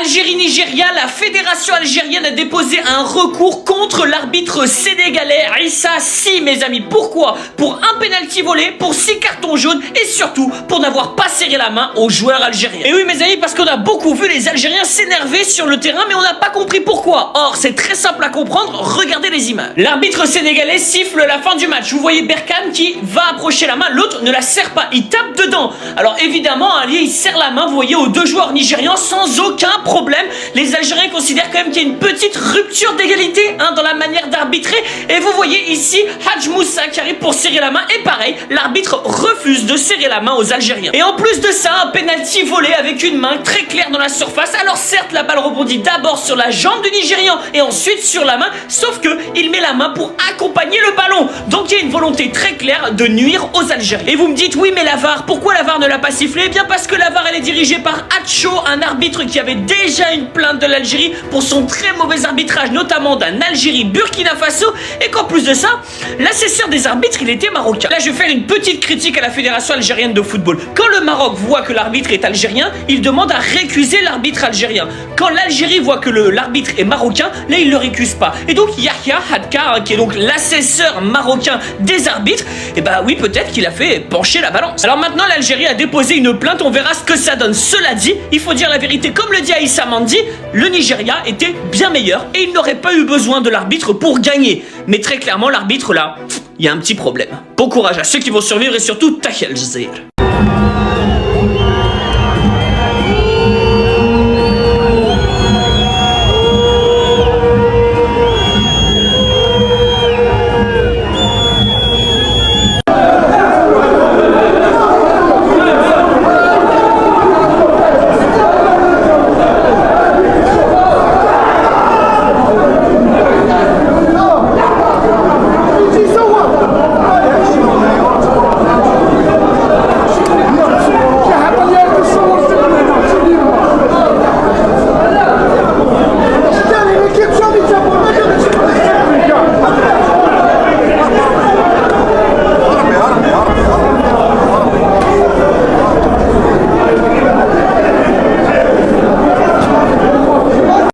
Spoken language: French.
Algérie-Nigeria, la fédération algérienne a déposé un recours contre l'arbitre sénégalais Issa Sy, mes amis. Pourquoi? Pour un penalty volé, pour 6 cartons jaunes et surtout pour n'avoir pas serré la main aux joueurs algériens. Et oui, mes amis, parce qu'on a beaucoup vu les Algériens s'énerver sur le terrain, mais on n'a pas compris pourquoi. Or, c'est très simple à comprendre, regardez les images. L'arbitre sénégalais siffle la fin du match. Vous voyez Berkane qui va approcher la main, l'autre ne la serre pas, il tape dedans. Alors évidemment, Ali, il serre la main, vous voyez, aux deux joueurs nigérians sans aucun problème. Les Algériens considèrent quand même qu'il y a une petite rupture d'égalité dans la manière d'arbitrer. Et vous voyez ici Hadj Moussa qui arrive pour serrer la main. Et pareil, l'arbitre refuse de serrer la main aux Algériens. Et en plus de ça, un penalty volé avec une main très claire dans la surface. Alors certes, la balle rebondit d'abord sur la jambe du Nigérian et ensuite sur la main. Sauf que il met la main pour accompagner le ballon. Donc il y a une volonté très claire de nuire aux Algériens. Et vous me dites, oui mais la VAR, pourquoi la VAR ne l'a pas sifflé? Eh bien parce que la VAR elle est dirigée par Hatcho, un arbitre qui avait déjà une plainte de l'Algérie pour son très mauvais arbitrage, notamment d'un Algérie-Burkina Faso, et qu'en plus de ça, l'assesseur des arbitres il était marocain. Là je vais faire une petite critique à la fédération algérienne de football. Quand le Maroc voit que l'arbitre est algérien, il demande à récuser l'arbitre algérien. Quand l'Algérie voit que l'arbitre est marocain, là il le récuse pas. Et donc Yahya Hadka, qui est donc l'assesseur marocain des arbitres, et bah oui, peut-être qu'il a fait pencher la balance. Alors maintenant l'Algérie a déposé une plainte, on verra ce que ça donne. Cela dit, il faut dire la vérité, comme le dit Aïssa Mandi, le Nigeria était bien meilleur et il n'aurait pas eu besoin de l'arbitre pour gagner. Mais très clairement, l'arbitre là, il y a un petit problème. Bon courage à ceux qui vont survivre et surtout, Tahia Al Jazeera.